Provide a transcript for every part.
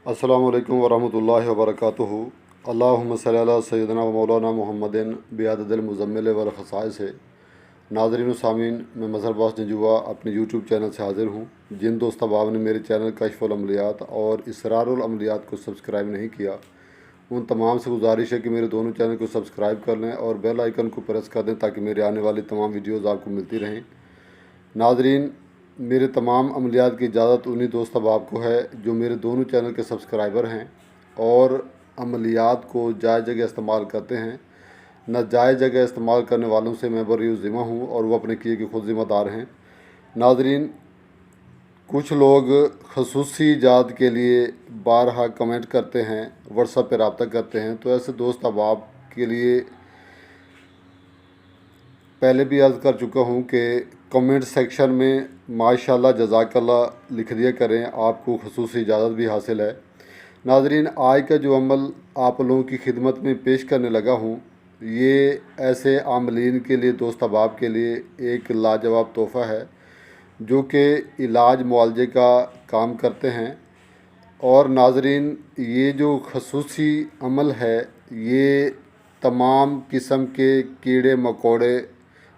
अस्सलामु अलैकुम वरहमतुल्लाहि वबरकातुहू। अल्लाहुम्मा सल्ली अला सय्यिदना व मौलाना मुहम्मदिन बिअददिल मुज़म्मिल वल ख़साइस। नाज़रीन व सामीन, मैं मज़हर अब्बास नजूआ अपने यूट्यूब चैनल से हाज़िर हूँ। जिन दोस्त अहबाब ने मेरे चैनल कश्फ़ुल अमलियात और इसरारुल अमलियात को सब्सक्राइब नहीं किया, उन तमाम से गुजारिश है कि मेरे दोनों चैनल को सब्सक्राइब कर लें और बेल आइकन को प्रेस कर दें ताकि मेरे आने वाली तमाम वीडियोज़ आपको मिलती रहें। नाज़रीन, मेरे तमाम अमलियात की इजाज़त उन्हीं दोस्त अहबाब को है जो मेरे दोनों चैनल के सब्सक्राइबर हैं और अमलियात को जायज़ जगह इस्तेमाल करते हैं। नाजायज़ जगह इस्तेमाल करने वालों से मैं बरी ज़िम्मा हूँ और वो अपने किए के खुद ज़िम्मेदार हैं। नाज़रीन, कुछ लोग खसूसी जात के लिए बारहा कमेंट करते हैं, व्हाट्सएप पर रब्ता करते हैं, तो ऐसे दोस्त अहबाब के लिए पहले भी अर्ज़ कर चुका हूँ कि कमेंट सेक्शन में माशाल्लाह जज़ाकल्लाह लिख दिया करें, आपको खसूसी इजाज़त भी हासिल है। नाज़रीन, आज का जो अमल आप लोगों की खिदमत में पेश करने लगा हूँ, ये ऐसे आमलीन के लिए, दोस्त अहबाब के लिए एक लाजवाब तोहफ़ा है जो कि इलाज मुआलजे का काम करते हैं। और नाज़रीन, ये जो खसूसी अमल है, ये तमाम किस्म के कीड़े मकोड़े,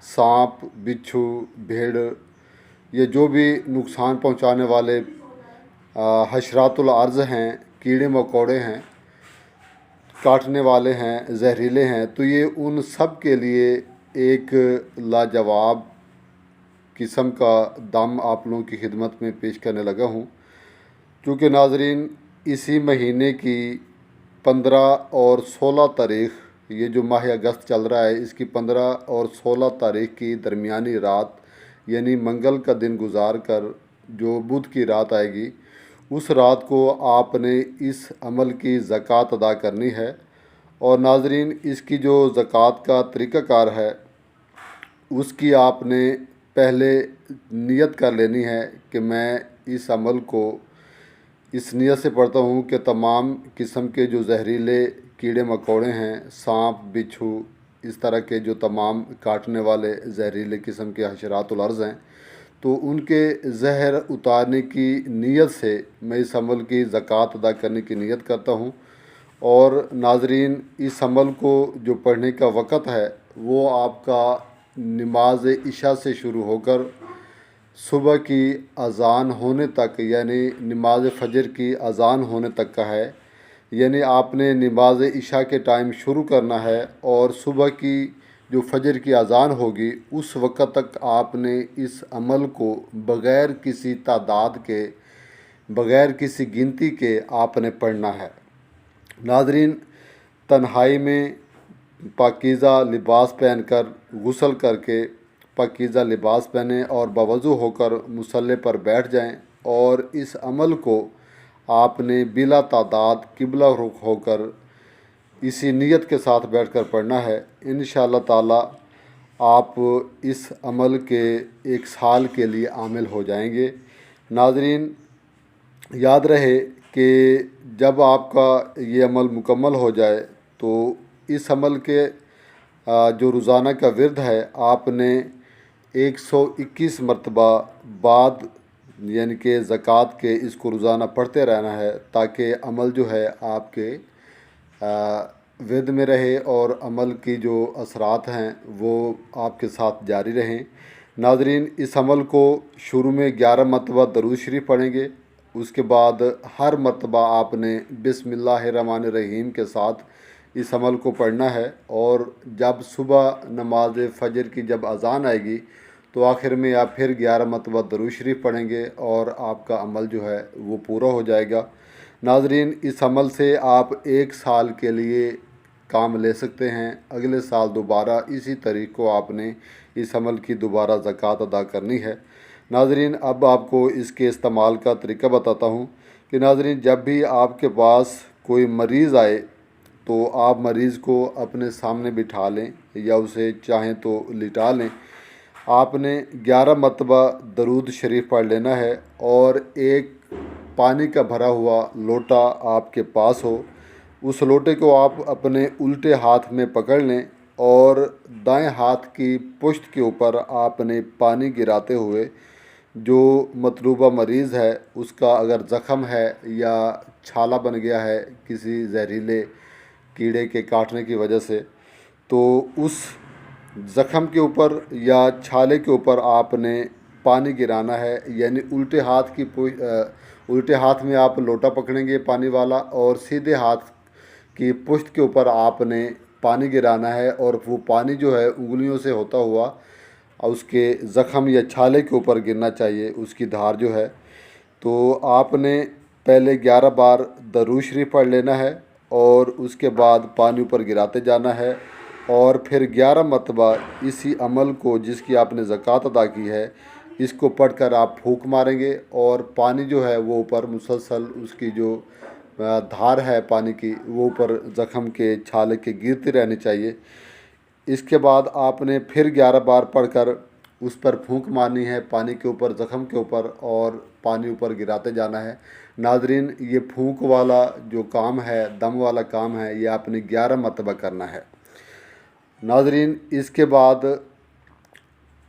सांप, बिच्छू, भेड़, ये जो भी नुकसान पहुंचाने वाले हशरातुल अर्ज़ हैं, कीड़े मकोड़े हैं, काटने वाले हैं, जहरीले हैं, तो ये उन सब के लिए एक लाजवाब किस्म का दम आप लोगों की खिदमत में पेश करने लगा हूँ। क्योंकि नाज़रीन, इसी महीने की 15 और 16 तारीख़, ये जो माह अगस्त चल रहा है, इसकी 15 और 16 तारीख़ की दरमियानी रात यानी मंगल का दिन गुजार कर जो बुध की रात आएगी, उस रात को आपने इस अमल की ज़कात अदा करनी है। और नाज़रीन, इसकी जो ज़कात का तरीक़ाकार है, उसकी आपने पहले नियत कर लेनी है कि मैं इस अमल को इस नियत से पढ़ता हूँ कि तमाम किस्म के जो जहरीले कीड़े मकोड़े हैं, सांप, बिच्छू, इस तरह के जो तमाम काटने वाले जहरीले किस्म के हशरातुल अर्ज़ हैं, तो उनके जहर उतारने की नीयत से मैं इस अमल की ज़कात अदा करने की नीयत करता हूँ। और नाज़रीन, इस अमल को जो पढ़ने का वक़्त है वो आपका नमाज इशा से शुरू होकर सुबह की अज़ान होने तक, यानी नमाज फ़जर की अज़ान होने तक का है। यानी आपने नमाज इशा के टाइम शुरू करना है और सुबह की जो फ़जर की अज़ान होगी उस वक़्त तक आपने इस अमल को बग़ैर किसी तादाद के, बग़ैर किसी गिनती के आपने पढ़ना है। नाज़रीन, तन्हाई में पाकीज़ा लिबास पहनकर, गुस्ल करके पाकीज़ा लिबास पहने और बावज़ू होकर मुसल्ले पर बैठ जाएं और इस अमल को आपने बिला तादाद किबला रुख होकर इसी नीयत के साथ बैठकर पढ़ना है। इंशाअल्लाह ताला आप इस अमल के 1 साल के लिए आमिल हो जाएंगे। नाज़रीन, याद रहे कि जब आपका ये अमल मुकम्मल हो जाए तो इस अमल के जो रोज़ाना का विर्द है, आपने 121 मरतबा बाद यानी कि ज़कात के इसको रोज़ाना पढ़ते रहना है ताकि अमल जो है आपके विर्द में रहे और अमल की जो असरात हैं वो आपके साथ जारी रहें। नाज़रीन, इस अमल को शुरू में 11 मरतबा दरूद शरीफ पढ़ेंगे, उसके बाद हर मरतबा आपने बिस्मिल्लाहिर्रहमानिर्रहीम के साथ इस अमल को पढ़ना है। और जब सुबह नमाज फ़जर की जब अज़ान आएगी तो आखिर में आप फिर 11 मरतबा दरूद शरीफ पढ़ेंगे और आपका अमल जो है वो पूरा हो जाएगा। नाज़रीन, इस अमल से आप 1 साल के लिए काम ले सकते हैं। अगले साल दोबारा इसी तारीख़ को आपने इस अमल की दोबारा ज़कात अदा करनी है। नाज़रीन, अब आपको इसके इस्तेमाल का तरीका बताता हूँ कि नाज़रीन, जब भी आपके पास कोई मरीज़ आए तो आप मरीज़ को अपने सामने बिठा लें या उसे चाहें तो लिटा लें। आपने 11 मरतबा दरूद शरीफ पढ़ लेना है और एक पानी का भरा हुआ लोटा आपके पास हो, उस लोटे को आप अपने उल्टे हाथ में पकड़ लें और दाएं हाथ की पुश्त के ऊपर आपने पानी गिराते हुए जो मतलूबा मरीज़ है उसका अगर ज़ख़म है या छाला बन गया है किसी जहरीले कीड़े के काटने की वजह से, तो उस ज़ख़म के ऊपर या छाले के ऊपर आपने पानी गिराना है। यानी उल्टे हाथ में आप लोटा पकड़ेंगे पानी वाला और सीधे हाथ की पुश्त के ऊपर आपने पानी गिराना है और वो पानी जो है उंगलियों से होता हुआ उसके ज़ख़म या छाले के ऊपर गिरना चाहिए, उसकी धार जो है। तो आपने पहले 11 बार दरूद शरीफ पढ़ लेना है और उसके बाद पानी ऊपर गिराते जाना है और फिर 11 मरतबा इसी अमल को जिसकी आपने ज़कात अदा की है इसको पढ़कर आप फूंक मारेंगे और पानी जो है वो ऊपर मुसलसल उसकी जो धार है पानी की वो ऊपर ज़ख़म के छाले के गिरती रहनी चाहिए। इसके बाद आपने फिर 11 बार पढ़कर उस पर फूंक मारनी है पानी के ऊपर ज़ख़म के ऊपर और पानी ऊपर गिराते जाना है। नाज़रीन, ये फूंक वाला जो काम है, दम वाला काम है, ये आपने 11 मरतबा करना है। नाज़रीन, इसके बाद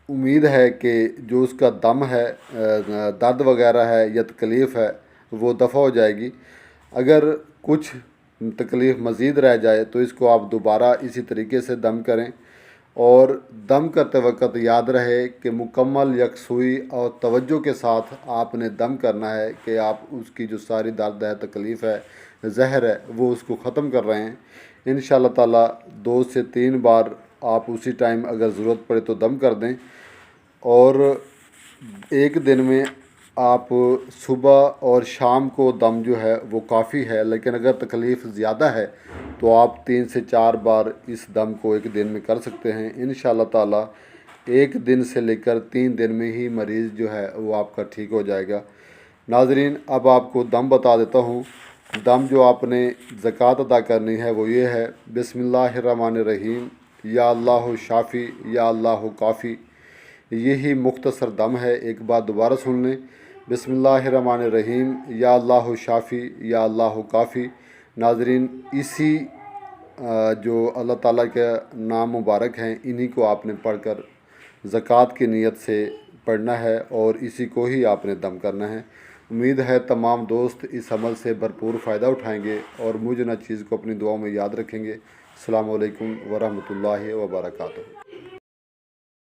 उम्मीद है कि जो उसका दम है, दर्द वगैरह है या तकलीफ़ है वो दफ़ा हो जाएगी। अगर कुछ तकलीफ़ मज़ीद रह जाए तो इसको आप दोबारा इसी तरीके से दम करें और दम करते वक्त याद रहे कि मुकम्मल यकसुई और तवज्जो के साथ आपने दम करना है कि आप उसकी जो सारी दर्द है, तकलीफ़ है, ज़हर है, वो उसको ख़त्म कर रहे हैं। इंशाअल्लाह ताला 2 से 3 बार आप उसी टाइम अगर ज़रूरत पड़े तो दम कर दें और एक दिन में आप सुबह और शाम को दम जो है वो काफ़ी है। लेकिन अगर तकलीफ़ ज़्यादा है तो आप 3 से 4 बार इस दम को एक दिन में कर सकते हैं। इंशाअल्लाह ताला एक दिन से लेकर 3 दिन में ही मरीज़ जो है वो आपका ठीक हो जाएगा। नाज़रीन, अब आपको दम बता देता हूँ। दम जो आपने ज़कात अदा करनी है वो ये है, बिस्मिल्लाहिर्रहमानिर्रहीम, या अल्लाह शाफ़ी या अल्लाह काफ़ी। यही मुख्तसर दम है, एक बार दोबारा सुन लें। बिस्मिल्लाहिर्रहमानिर्रहीम, या अल्लाह शाफ़ी या अल्लाह काफ़ी। नाज़रीन, इसी जो अल्लाह ताला के नाम मुबारक हैं इन्हीं को आपने पढ़कर ज़कात की नीयत से पढ़ना है और इसी को ही आपने दम करना है। उम्मीद है तमाम दोस्त इस अमल से भरपूर फ़ायदा उठाएंगे और मुझ ना चीज़ को अपनी दुआओं में याद रखेंगे। अस्सलामु अलैकुम वरहमतुल्लाहि व बरकातुहू।